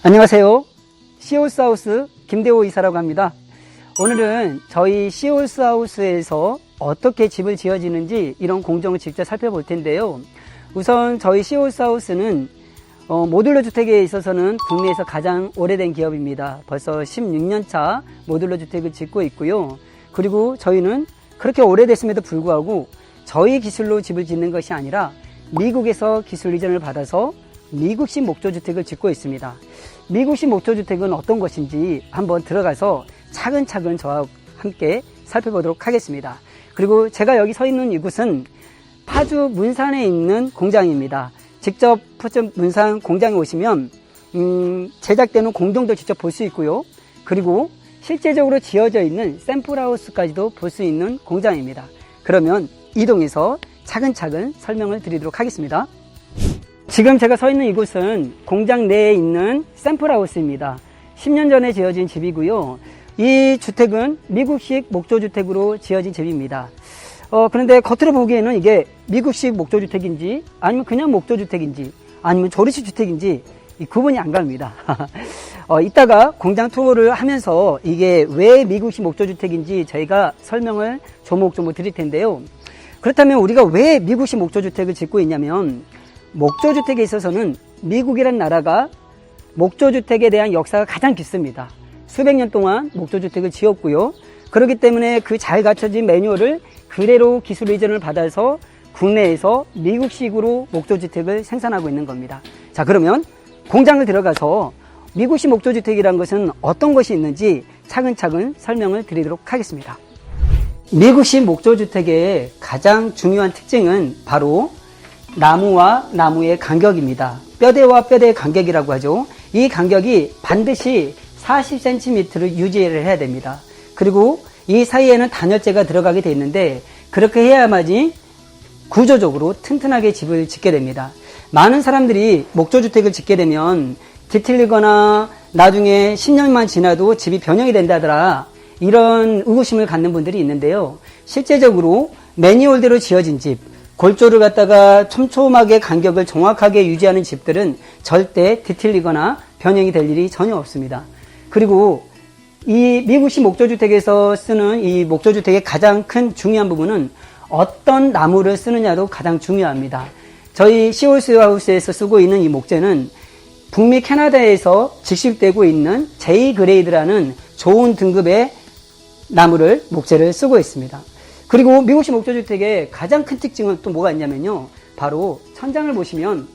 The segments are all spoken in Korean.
안녕하세요. 시올스하우스 김대호 이사라고 합니다. 오늘은 저희 시올스하우스에서 어떻게 집을 지어지는지 이런 공정을 직접 살펴볼 텐데요. 우선 저희 시올스하우스는 모듈러 주택에 있어서는 국내에서 가장 오래된 기업입니다. 벌써 16년차 모듈러 주택을 짓고 있고요. 그리고 저희는 그렇게 오래됐음에도 불구하고 저희 기술로 집을 짓는 것이 아니라 미국에서 기술 이전을 받아서 미국식 목조주택을 짓고 있습니다. 미국식 목조주택은 어떤 것인지 한번 들어가서 차근차근 저와 함께 살펴보도록 하겠습니다. 그리고 제가 여기 서 있는 이곳은 파주 문산에 있는 공장입니다. 직접 파주 문산 공장에 오시면 제작되는 공정도 직접 볼 수 있고요. 그리고 실제적으로 지어져 있는 샘플하우스까지도 볼 수 있는 공장입니다. 그러면 이동해서 차근차근 설명을 드리도록 하겠습니다. 지금 제가 서 있는 이곳은 공장 내에 있는 샘플하우스입니다. 10년 전에 지어진 집이고요. 이 주택은 미국식 목조주택으로 지어진 집입니다. 그런데 겉으로 보기에는 이게 미국식 목조주택인지 아니면 그냥 목조주택인지 아니면 조립식 주택인지 구분이 안 갑니다. 이따가 공장 투어를 하면서 이게 왜 미국식 목조주택인지 저희가 설명을 조목조목 드릴 텐데요. 그렇다면 우리가 왜 미국식 목조주택을 짓고 있냐면 목조주택에 있어서는 미국이란 나라가 목조주택에 대한 역사가 가장 깊습니다. 수백 년 동안 목조주택을 지었고요. 그렇기 때문에 그 잘 갖춰진 매뉴얼을 그대로 기술 이전을 받아서 국내에서 미국식으로 목조주택을 생산하고 있는 겁니다. 자, 그러면 공장을 들어가서 미국식 목조주택이라는 것은 어떤 것이 있는지 차근차근 설명을 드리도록 하겠습니다. 미국식 목조주택의 가장 중요한 특징은 바로 나무와 나무의 간격입니다. 뼈대와 뼈대의 간격이라고 하죠. 이 간격이 반드시 40cm를 유지를 해야 됩니다. 그리고 이 사이에는 단열재가 들어가게 되어 있는데 그렇게 해야만이 구조적으로 튼튼하게 집을 짓게 됩니다. 많은 사람들이 목조주택을 짓게 되면 뒤틀리거나 나중에 10년만 지나도 집이 변형이 된다더라 이런 의구심을 갖는 분들이 있는데요. 실제적으로 매뉴얼대로 지어진 집, 골조를 갖다가 촘촘하게 간격을 정확하게 유지하는 집들은 절대 뒤틀리거나 변형이 될 일이 전혀 없습니다. 그리고 이 미국식 목조주택에서 쓰는 이 목조주택의 가장 큰 중요한 부분은 어떤 나무를 쓰느냐도 가장 중요합니다. 저희 시올스하우스에서 쓰고 있는 이 목재는 북미 캐나다에서 직식되고 있는 J-그레이드라는 좋은 등급의 나무를 목재를 쓰고 있습니다. 그리고 미국식 목조주택의 가장 큰 특징은 또 뭐가 있냐면요. 바로 천장을 보시면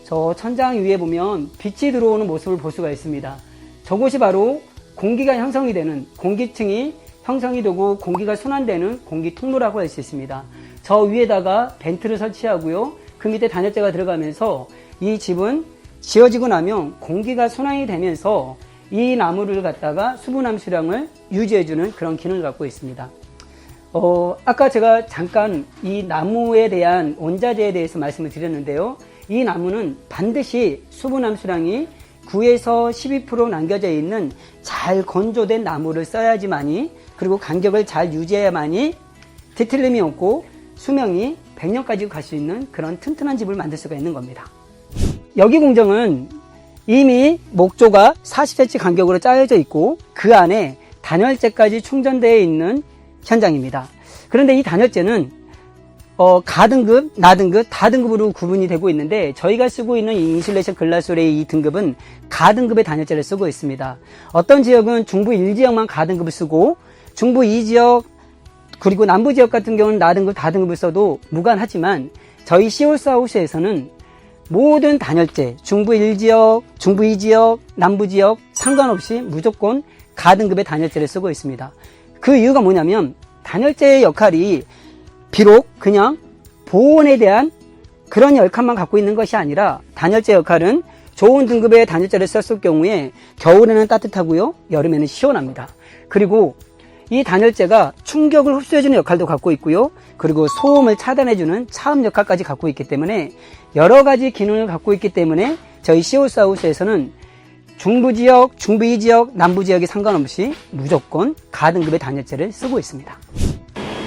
저 천장 위에 보면 빛이 들어오는 모습을 볼 수가 있습니다. 저곳이 바로 공기가 형성이 되는 공기층이 형성이 되고 공기가 순환되는 공기 통로라고 할 수 있습니다. 저 위에다가 벤트를 설치하고요. 그 밑에 단열재가 들어가면서 이 집은 지어지고 나면 공기가 순환이 되면서 이 나무를 갖다가 수분 함수량을 유지해주는 그런 기능을 갖고 있습니다. 아까 제가 잠깐 이 나무에 대한 원자재에 대해서 말씀을 드렸는데요. 이 나무는 반드시 수분 함수량이 9에서 12% 남겨져 있는 잘 건조된 나무를 써야지만이 그리고 간격을 잘 유지해야만이 뒤틀림이 없고 수명이 100년까지 갈 수 있는 그런 튼튼한 집을 만들 수가 있는 겁니다. 여기 공정은 이미 목조가 40cm 간격으로 짜여져 있고 그 안에 단열재까지 충전되어 있는 현장입니다. 그런데 이 단열재는 가등급, 나등급, 다등급으로 구분이 되고 있는데 저희가 쓰고 있는 이 인슐레이션 글라솔의 이 등급은 가등급의 단열재를 쓰고 있습니다. 어떤 지역은 중부 1지역만 가등급을 쓰고 중부 2지역 그리고 남부 지역 같은 경우는 나등급, 다등급을 써도 무관하지만 저희 시올스하우스에서는 모든 단열재, 중부 1지역, 중부 2지역, 남부 지역 상관없이 무조건 가등급의 단열재를 쓰고 있습니다. 그 이유가 뭐냐면 단열재의 역할이 비록 그냥 보온에 대한 그런 역할만 갖고 있는 것이 아니라 단열재 역할은 좋은 등급의 단열재를 썼을 경우에 겨울에는 따뜻하고요. 여름에는 시원합니다. 그리고 이 단열재가 충격을 흡수해주는 역할도 갖고 있고요. 그리고 소음을 차단해주는 차음 역할까지 갖고 있기 때문에 여러 가지 기능을 갖고 있기 때문에 저희 시올스하우스에서는 중부 지역, 중부 2지역, 남부 지역에 상관없이 무조건 가등급의 단열재를 쓰고 있습니다.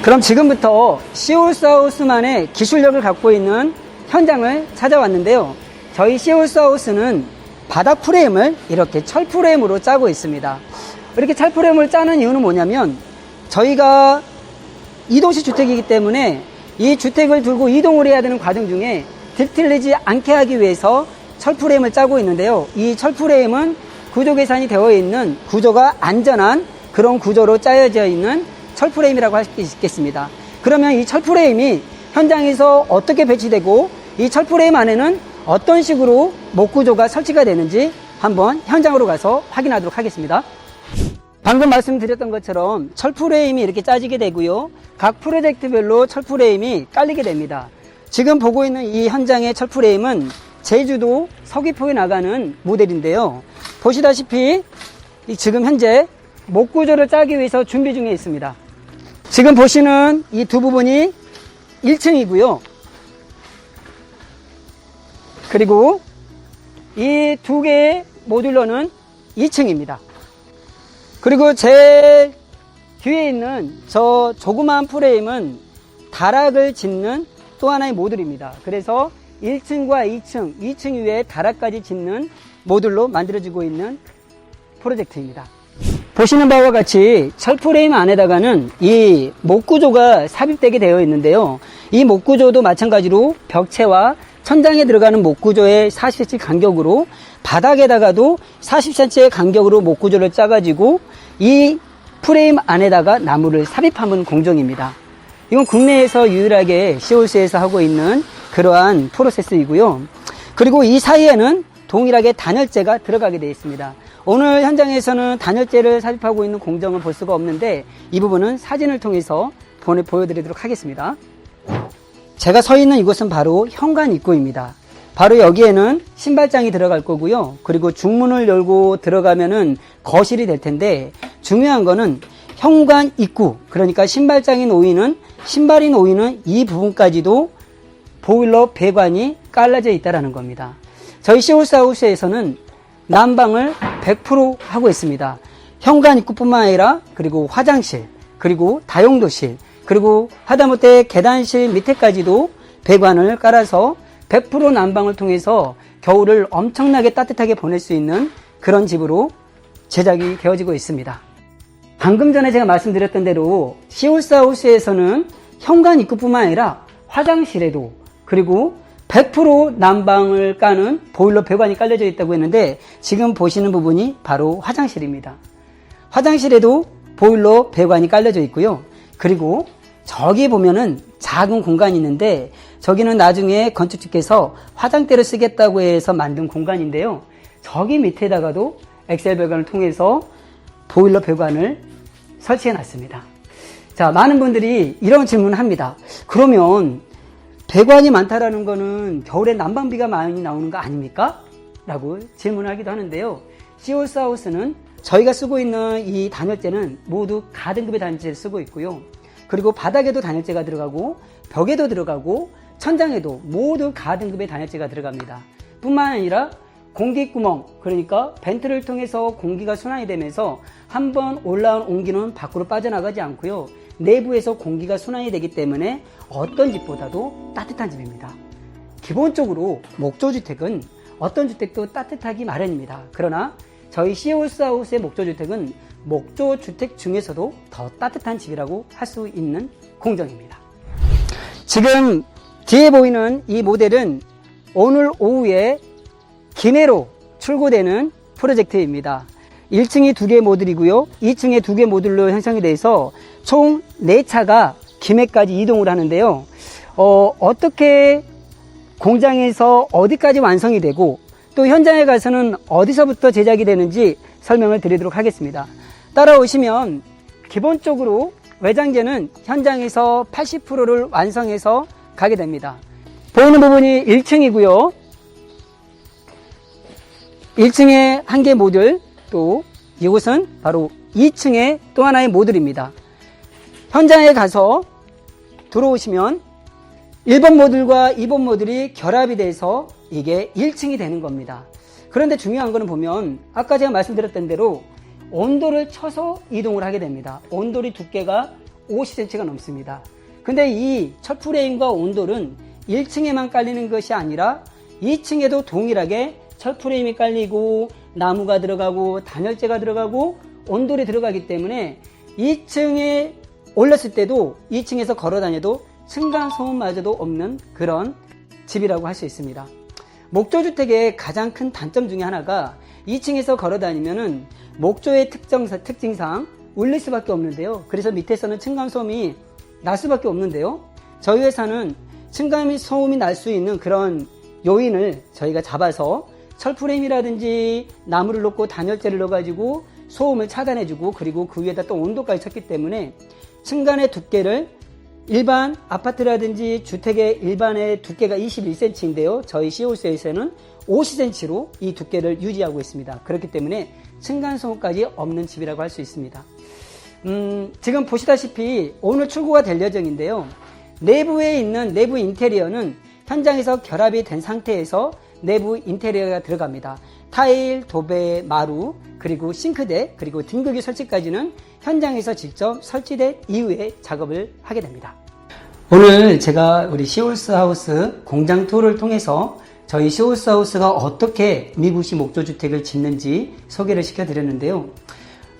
그럼 지금부터 시올스하우스만의 기술력을 갖고 있는 현장을 찾아왔는데요. 저희 시올스하우스는 바닥 프레임을 이렇게 철 프레임으로 짜고 있습니다. 이렇게 철 프레임을 짜는 이유는 뭐냐면 저희가 이동식 주택이기 때문에 이 주택을 들고 이동을 해야 되는 과정 중에 뒤틀리지 않게 하기 위해서 철 프레임을 짜고 있는데요. 이 철 프레임은 구조 계산이 되어 있는 구조가 안전한 그런 구조로 짜여져 있는 철 프레임이라고 할 수 있겠습니다. 그러면 이 철 프레임이 현장에서 어떻게 배치되고 이 철 프레임 안에는 어떤 식으로 목 구조가 설치가 되는지 한번 현장으로 가서 확인하도록 하겠습니다. 방금 말씀드렸던 것처럼 철 프레임이 이렇게 짜지게 되고요. 각 프로젝트별로 철 프레임이 깔리게 됩니다. 지금 보고 있는 이 현장의 철 프레임은 제주도 서귀포에 나가는 모델인데요. 보시다시피 지금 현재 목 구조를 짜기 위해서 준비 중에 있습니다. 지금 보시는 이 두 부분이 1층이고요. 그리고 이 두 개의 모듈러는 2층입니다. 그리고 제일 뒤에 있는 저 조그마한 프레임은 다락을 짓는 또 하나의 모듈입니다. 그래서 1층과 2층 위에 다락까지 짓는 모듈로 만들어지고 있는 프로젝트입니다. 보시는 바와 같이 철 프레임 안에다가는 이 목 구조가 삽입되게 되어 있는데요. 이 목 구조도 마찬가지로 벽체와 천장에 들어가는 목 구조의 40cm 간격으로 바닥에다가도 40cm의 간격으로 목 구조를 짜가지고 이 프레임 안에다가 나무를 삽입하는 공정입니다. 이건 국내에서 유일하게 시홀스에서 하고 있는 그러한 프로세스이고요. 그리고 이 사이에는 동일하게 단열재가 들어가게 되어 있습니다. 오늘 현장에서는 단열재를 삽입하고 있는 공정을 볼 수가 없는데 이 부분은 사진을 통해서 보여드리도록 하겠습니다. 제가 서 있는 이곳은 바로 현관 입구입니다. 바로 여기에는 신발장이 들어갈 거고요. 그리고 중문을 열고 들어가면은 거실이 될 텐데 중요한 거는 현관 입구, 그러니까 신발장이 놓이는 신발이 놓이는 이 부분까지도 보일러 배관이 깔라져 있다는 겁니다. 저희 시홀스하우스에서는 난방을 100% 하고 있습니다. 현관 입구뿐만 아니라 그리고 화장실, 그리고 다용도실, 그리고 하다못해 계단실 밑에까지도 배관을 깔아서 100% 난방을 통해서 겨울을 엄청나게 따뜻하게 보낼 수 있는 그런 집으로 제작이 되어지고 있습니다. 방금 전에 제가 말씀드렸던 대로 시홀스하우스에서는 현관 입구뿐만 아니라 화장실에도 그리고 100% 난방을 까는 보일러 배관이 깔려져 있다고 했는데 지금 보시는 부분이 바로 화장실입니다. 화장실에도 보일러 배관이 깔려져 있고요. 그리고 저기 보면은 작은 공간이 있는데 저기는 나중에 건축주께서 화장대를 쓰겠다고 해서 만든 공간인데요. 저기 밑에다가도 엑셀 배관을 통해서 보일러 배관을 설치해 놨습니다. 자, 많은 분들이 이런 질문을 합니다. 그러면 배관이 많다라는 거는 겨울에 난방비가 많이 나오는 거 아닙니까? 라고 질문을 하기도 하는데요. 시홀스하우스는 저희가 쓰고 있는 이 단열재는 모두 가등급의 단열재를 쓰고 있고요. 그리고 바닥에도 단열재가 들어가고 벽에도 들어가고 천장에도 모두 가등급의 단열재가 들어갑니다. 뿐만 아니라 공기구멍, 그러니까 벤트를 통해서 공기가 순환이 되면서 한번 올라온 온기는 밖으로 빠져나가지 않고요. 내부에서 공기가 순환이 되기 때문에 어떤 집보다도 따뜻한 집입니다. 기본적으로 목조주택은 어떤 주택도 따뜻하기 마련입니다. 그러나 저희 시홀스하우스의 목조주택은 목조주택 중에서도 더 따뜻한 집이라고 할 수 있는 공정입니다. 지금 뒤에 보이는 이 모델은 오늘 오후에 기내로 출고되는 프로젝트입니다. 1층이 2개 모듈이고요. 2층에 2개 모듈로 형성이 돼서 총 4차가 김해까지 이동을 하는데요. 어떻게 공장에서 어디까지 완성이 되고 또 현장에 가서는 어디서부터 제작이 되는지 설명을 드리도록 하겠습니다. 따라오시면 기본적으로 외장재는 현장에서 80%를 완성해서 가게 됩니다. 보이는 부분이 1층이고요. 1층에 1개 모듈, 또 이곳은 바로 2층의 또 하나의 모듈입니다. 현장에 가서 들어오시면 1번 모듈과 2번 모듈이 결합이 돼서 이게 1층이 되는 겁니다. 그런데 중요한 거는 보면 아까 제가 말씀드렸던 대로 온돌을 쳐서 이동을 하게 됩니다. 온돌이 두께가 50cm가 넘습니다. 근데 이 철프레임과 온돌은 1층에만 깔리는 것이 아니라 2층에도 동일하게 철프레임이 깔리고 나무가 들어가고 단열재가 들어가고 온돌이 들어가기 때문에 2층에 올랐을 때도 2층에서 걸어 다녀도 층간소음마저도 없는 그런 집이라고 할 수 있습니다. 목조주택의 가장 큰 단점 중에 하나가 2층에서 걸어 다니면은 목조의 특징상 울릴 수밖에 없는데요. 그래서 밑에서는 층간소음이 날 수밖에 없는데요. 저희 회사는 층간소음이 날 수 있는 그런 요인을 저희가 잡아서 철프레임이라든지 나무를 넣고 단열재를 넣어가지고 소음을 차단해주고 그리고 그 위에다 또 온도까지 쳤기 때문에 층간의 두께를 일반 아파트라든지 주택의 일반의 두께가 21cm인데요. 저희 시홀스에서는 50cm로 이 두께를 유지하고 있습니다. 그렇기 때문에 층간소음까지 없는 집이라고 할 수 있습니다. 지금 보시다시피 오늘 출고가 될 예정인데요. 내부에 있는 내부 인테리어는 현장에서 결합이 된 상태에서 내부 인테리어가 들어갑니다. 타일, 도배, 마루, 그리고 싱크대, 그리고 등급유 설치까지는 현장에서 직접 설치된 이후에 작업을 하게 됩니다. 오늘 제가 우리 시홀스하우스 공장 투어를 통해서 저희 시홀스하우스가 어떻게 미부시 목조주택을 짓는지 소개를 시켜드렸는데요.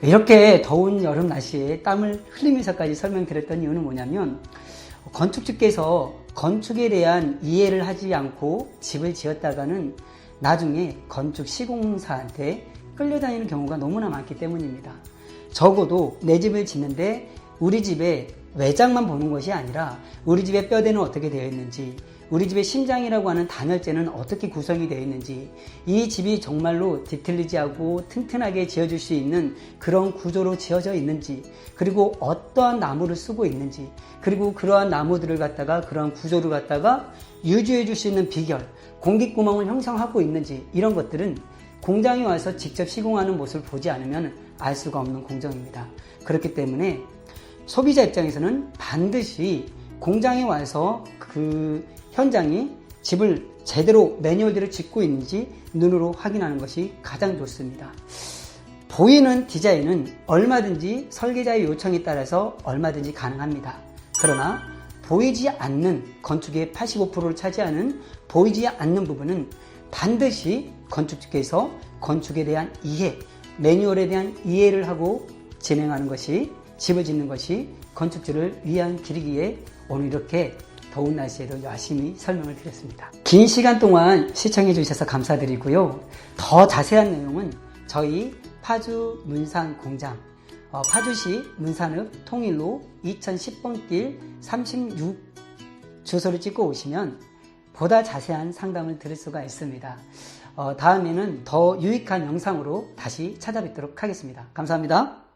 이렇게 더운 여름 날씨에 땀을 흘리면서까지 설명드렸던 이유는 뭐냐면 건축주께서 건축에 대한 이해를 하지 않고 집을 지었다가는 나중에 건축 시공사한테 끌려다니는 경우가 너무나 많기 때문입니다. 적어도 내 집을 짓는데 우리 집의 외장만 보는 것이 아니라 우리 집의 뼈대는 어떻게 되어 있는지, 우리 집의 심장이라고 하는 단열재는 어떻게 구성이 되어 있는지, 이 집이 정말로 디틀리지하고 튼튼하게 지어줄 수 있는 그런 구조로 지어져 있는지, 그리고 어떠한 나무를 쓰고 있는지, 그리고 그러한 나무들을 갖다가 그러한 구조를 갖다가 유지해 줄 수 있는 비결, 공기구멍을 형성하고 있는지, 이런 것들은 공장에 와서 직접 시공하는 모습을 보지 않으면 알 수가 없는 공정입니다. 그렇기 때문에 소비자 입장에서는 반드시 공장에 와서 그 현장이 집을 제대로 매뉴얼대로 짓고 있는지 눈으로 확인하는 것이 가장 좋습니다. 보이는 디자인은 얼마든지 설계자의 요청에 따라서 얼마든지 가능합니다. 그러나 보이지 않는 건축의 85%를 차지하는 보이지 않는 부분은 반드시 건축주께서 건축에 대한 이해, 매뉴얼에 대한 이해를 하고 진행하는 것이, 집을 짓는 것이 건축주를 위한 길이기에 오늘 이렇게 더운 날씨에도 열심히 설명을 드렸습니다. 긴 시간 동안 시청해 주셔서 감사드리고요. 더 자세한 내용은 저희 파주 문산 공장, 파주시 문산읍 통일로 2010번 길 36 주소를 찍고 오시면 보다 자세한 상담을 들을 수가 있습니다. 다음에는 더 유익한 영상으로 다시 찾아뵙도록 하겠습니다. 감사합니다.